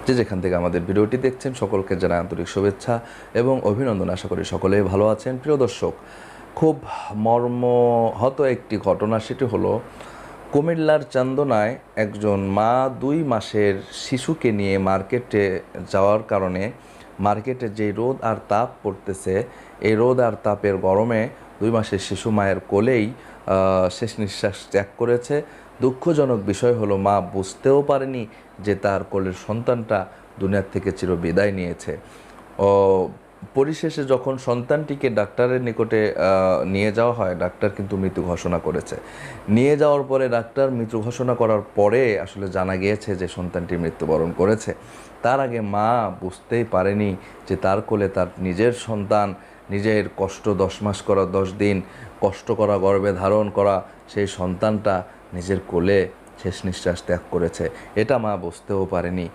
যে যেখান থেকে আমাদের ভিডিওটি দেখছেন সকলকে জানাই আন্তরিক শুভেচ্ছা এবং অভিনন্দন। আশা করি সকলেই ভালো আছেন। প্রিয় দর্শক, খুব মর্মাহত একটি ঘটনা, সেটি হলো কুমিল্লার চান্দনায় একজন মা 2 মাসের শিশুকে নিয়ে মার্কেটে যাওয়ার কারণে মার্কেটে যে রোদ আর তাপ পড়তেছে, এই রোদ আর তাপের গরমে 2 মাসের শিশু মায়ের কোলেই শেষ নিঃশ্বাস ত্যাগ করেছে। দুঃখজনক বিষয় হলো মা বুঝতেও পারেনি যে তার কোলের সন্তানটা দুনিয়ার থেকে চিরবিদায় নিয়েছে। ও পরিশেষে যখন সন্তানটিকে ডাক্তারের নিকটে নিয়ে যাওয়া হয়, ডাক্তার কিন্তু মৃত্যু ঘোষণা করেছে। নিয়ে যাওয়ার পরে ডাক্তার মৃত্যু ঘোষণা করার পরে আসলে জানা গিয়েছে যে সন্তানটি মৃত্যুবরণ করেছে। তার আগে মা বুঝতেই পারেনি যে তার কোলে তার নিজের সন্তান, নিজের কষ্ট 10 মাস করা, 10 দিন কষ্ট করা, গর্ভে ধারণ করা সেই সন্তানটা নিজের কোলে শেষ নিঃশ্বাস ত্যাগ করেছে। এটা মা বুঝতেও পারেনি।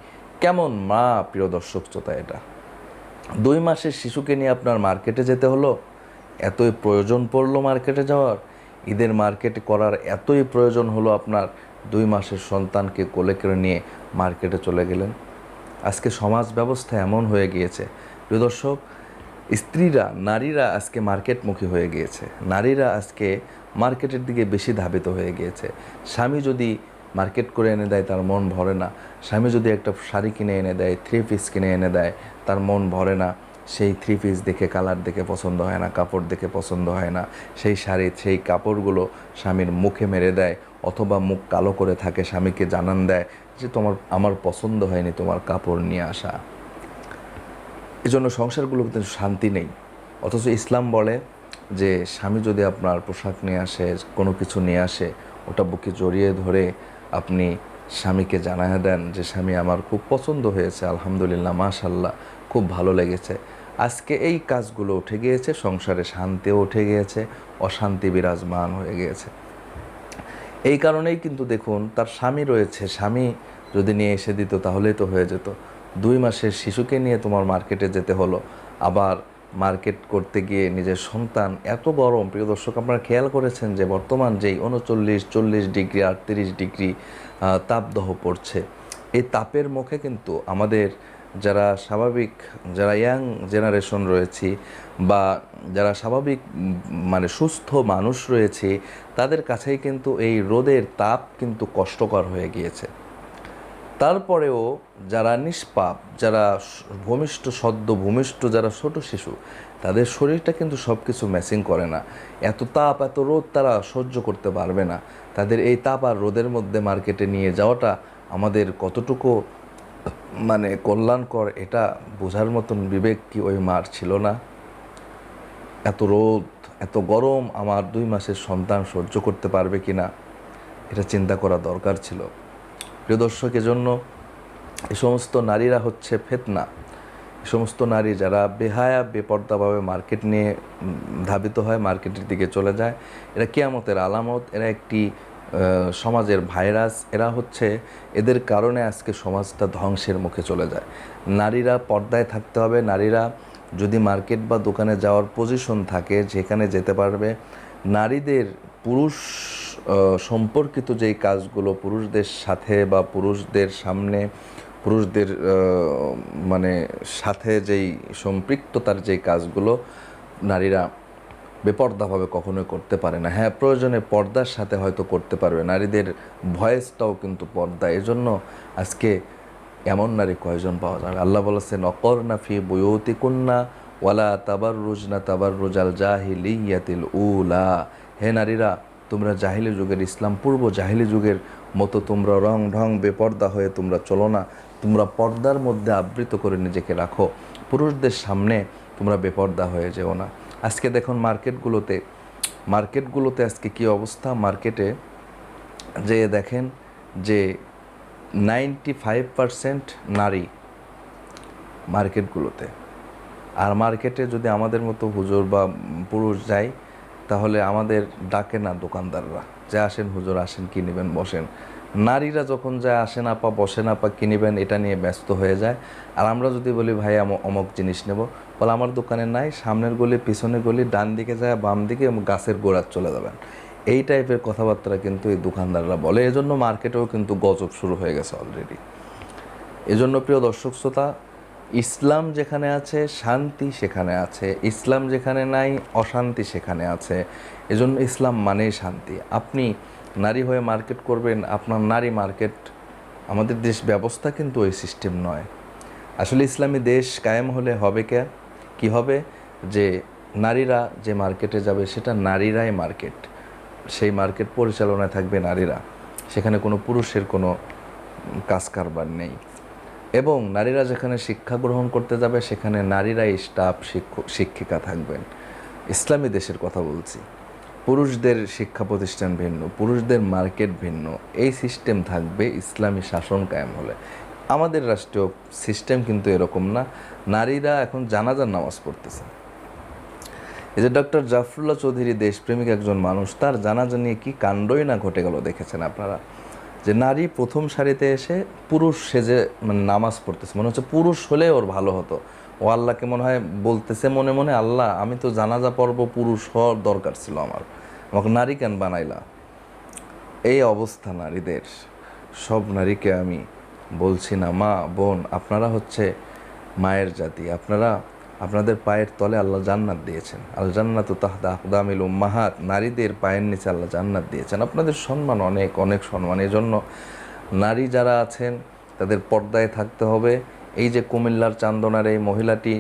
কেমন মা, প্রিয় দর্শক শ্রোতা! এটা 2 মাসের শিশুকে নিয়ে আপনার মার্কেটে যেতে হলো, এতই প্রয়োজন পড়লো মার্কেটে যাওয়ার, ঈদের মার্কেট করার এতই প্রয়োজন হলো আপনার, 2 মাসের সন্তানকে কোলে করে নিয়ে মার্কেটে চলে গেলেন। আজকে সমাজ ব্যবস্থা এমন হয়ে গিয়েছে প্রিয় দর্শক, নারীরা আজকে মার্কেটমুখী হয়ে গিয়েছে। নারীরা আজকে মার্কেটের দিকে বেশি ধাবিত হয়ে গিয়েছে। স্বামী যদি মার্কেট করে এনে দেয় তার মন ভরে না। স্বামী যদি একটা শাড়ি কিনে এনে দেয়, 3 পিস কিনে এনে দেয়, তার মন ভরে না। সেই 3 পিস দেখে কালার দেখে পছন্দ হয় না, কাপড় দেখে পছন্দ হয় না। সেই শাড়ি, সেই কাপড়গুলো স্বামীর মুখে মেরে দেয়, অথবা মুখ কালো করে থাকে, স্বামীকে জানান দেয় যে আমার পছন্দ হয়নি, তোমার কাপড় নিয়ে আসা। এজন্য সংসারগুলোতে শান্তি নেই। অথচ ইসলাম বলে যে স্বামী যদি আপনার পোশাক নিয়ে আসে, কোনো কিছু নিয়ে আসে, ওটা বুকে জড়িয়ে ধরে আপনি স্বামীকে জানায় দেন যে স্বামী আমার খুব পছন্দ হয়েছে, আলহামদুলিল্লাহ, মাশাল্লাহ, খুব ভালো লেগেছে। আজকে এই কাজগুলো উঠে গিয়েছে, সংসারে শান্তিও উঠে গিয়েছে, অশান্তি বিরাজমান হয়ে গিয়েছে। এই কারণেই কিন্তু দেখুন, তার স্বামী রয়েছে, স্বামী যদি নিয়ে এসে দিত তাহলেই তো হয়ে যেত। 2 মাসের শিশুকে নিয়ে তোমার মার্কেটে যেতে হলো, আবার মার্কেট করতে গিয়ে নিজের সন্তান, এত গরম প্রিয় দর্শক, আপনারা খেয়াল করেছেন যে বর্তমান যেই 39-40 ডিগ্রি 38 ডিগ্রি তাপদাহ পড়ছে, এই তাপের মুখে কিন্তু আমাদের যারা স্বাভাবিক, যারা ইয়াং জেনারেশন রয়েছি বা যারা স্বাভাবিক মানে সুস্থ মানুষ রয়েছে, তাদের কাছেই কিন্তু এই রোদের তাপ কিন্তু কষ্টকর হয়ে গিয়েছে। তারপরেও যারা নিষ্পাপ, যারা সদ্য ভূমিষ্ঠ যারা ছোট শিশু, তাদের শরীরটা কিন্তু সব কিছু ম্যাচিং করে না। এত তাপ, এত রোদ তারা সহ্য করতে পারবে না। তাদের এই তাপ আর রোদের মধ্যে মার্কেটে নিয়ে যাওয়াটা আমাদের কতটুকু মানে কল্যাণকর, এটা বোঝার মতন বিবেক কি ওই মার ছিল না? এত রোদ, এত গরম আমার 2 মাসের সন্তান সহ্য করতে পারবে কি না, এটা চিন্তা করা দরকার ছিল। প্রিয় দর্শক, এজন্য এই সমস্ত নারীরা হচ্ছে ফিতনা। এই সমস্ত নারী যারা বেহায়া বেপর্দাভাবে মার্কেট নিয়ে ধাবিত হয়, মার্কেটের দিকে চলে যায়, এরা কিয়ামতের আলামত, এরা একটি সমাজের ভাইরাস। এরা হচ্ছে, এদের কারণে আজকে সমাজটা ধ্বংসের মুখে চলে যায়। নারীরা পর্দায় থাকতে হবে। নারীরা যদি মার্কেট বা দোকানে যাওয়ার পজিশন থাকে, যেখানে যেতে পারবে। নারীদের পুরুষ সম্পর্কিত যেই কাজগুলো, পুরুষদের সাথে বা পুরুষদের সামনে, পুরুষদের মানে সাথে যেই সম্পৃক্ততার যেই কাজগুলো নারীরা বেপর্দাভাবে কখনোই করতে পারে না। হ্যাঁ, প্রয়োজনে পর্দার সাথে হয়তো করতে পারবে। নারীদের ভয়েসটাও কিন্তু পর্দা। এজন্য আজকে এমন নারী কয়জন পাওয়া যাবে? আল্লাহ বলেছেন, অকরনা ফি বুয়ুতিকুন্না ওয়ালা তাবাররুজনা তাবাররুজাল জাহিলিয়াতিল উলা। হে নারীরা, তোমরা জাহিলি যুগের, ইসলাম পূর্ব জাহিলি যুগের মতো তোমরা রং ঢং বেপর্দা হয়ে তোমরা চলো না। তোমরা পর্দার মধ্যে আবৃত করে নিজেকে রাখো। পুরুষদের সামনে তোমরা বেপর্দা হয়ে যেও না। আজকে দেখুন মার্কেটগুলোতে আজকে কী অবস্থা। মার্কেটে যেয়ে দেখেন যে 95% নারী মার্কেটগুলোতে। আর মার্কেটে যদি আমাদের মতো হুজুর বা পুরুষ যায়, তাহলে আমাদের ডাকে না দোকানদাররা যে আসেন হুজুর, আসেন, কী নেবেন, বসেন। নারীরা যখন যায়, আসেন আপা, বসেন আপা, কী নেবেন, এটা নিয়ে ব্যস্ত হয়ে যায়। আর আমরা যদি বলি ভাই অমুক জিনিস নেব, বলে আমার দোকানে নাই, সামনের গলি, পিছনের গলি, ডান দিকে যায়, বাম দিকে, গাছের গোড়ার চলে যাবেন। এই টাইপের কথাবার্তা কিন্তু এই দোকানদাররা বলে। এজন্য মার্কেটেও কিন্তু গজব শুরু হয়ে গেছে অলরেডি। এজন্য প্রিয় দর্শক শ্রোতা, ইসলাম যেখানে আছে শান্তি সেখানে আছে, ইসলাম যেখানে নাই অশান্তি সেখানে আছে। এজন্য ইসলাম মানেই শান্তি। আপনি নারী হয়ে মার্কেট করবেন, আপনার নারী মার্কেট। আমাদের দেশ ব্যবস্থা কিন্তু ওই সিস্টেম নয়। আসলে ইসলামী দেশ কায়েম হলে হবে কি হবে, যে নারীরা যে মার্কেটে যাবে সেটা নারীরাই মার্কেট, সেই মার্কেট পরিচালনায় থাকবে নারীরা, সেখানে কোনো পুরুষের কোনো কাজ কারবার নেই। এবং নারীরা যেখানে শিক্ষা গ্রহণ করতে যাবে সেখানে নারীরাই স্টাফ, শিক্ষিকা থাকবেন। ইসলামী দেশের কথা বলছি। পুরুষদের শিক্ষা প্রতিষ্ঠান ভিন্ন, পুরুষদের মার্কেট ভিন্ন, এই সিস্টেম থাকবে ইসলামী শাসন কায়েম হলে। আমাদের রাষ্ট্রীয় সিস্টেম কিন্তু এরকম না। নারীরা এখন জানাজার নামাজ পড়তেছে। এই যে ডক্টর জাফরুল্লাহ চৌধুরী দেশপ্রেমিক একজন মানুষ, তার জানাজা নিয়ে কী কাণ্ডই না ঘটে গেল দেখেছেন আপনারা। যে নারী প্রথম সারিতে এসে পুরুষ সেজে মানে নামাজ পড়তেছে, মনে হচ্ছে পুরুষ হলে ওর ভালো হতো। ও আল্লাহকে মনে হয় বলতেছে মনে মনে, আল্লাহ আমি তো জানাজা পড়ব, পুরুষ হওয়ার দরকার ছিল আমার, আমাকে নারী কেন বানাইলা। এই অবস্থা নারীদের। সব নারীকে আমি বলছি না, মা বোন আপনারা হচ্ছে মায়ের জাতি, আপনাদের পায়ের তলে আল্লাহ জান্নাত দিয়েছেন। আল জান্নাতু তাহতা আকদামিল উম্মাহাত, নারীদের পায়ের নিচে আল্লাহ জান্নাত দিয়েছেন। আপনাদের সম্মান অনেক অনেক সম্মান। এই জন্য নারী যারা আছেন তাদের পর্দায় থাকতে হবে। এই যে কুমিল্লার চান্দনার এই মহিলাটি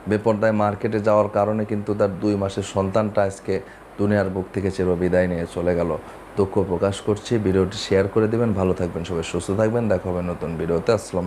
বেপর্দায় মার্কেটে যাওয়ার কারণে কিন্তু তার 2 মাসের সন্তানটা আজকে দুনিয়ার বুক থেকে চিরবিদায় নিয়ে চলে গেল। দুঃখ প্রকাশ করছি। ভিডিওটি শেয়ার করে দেবেন। ভালো থাকবেন সবাই, সুস্থ থাকবেন। দেখা হবে নতুন ভিডিওতে। আসসালামু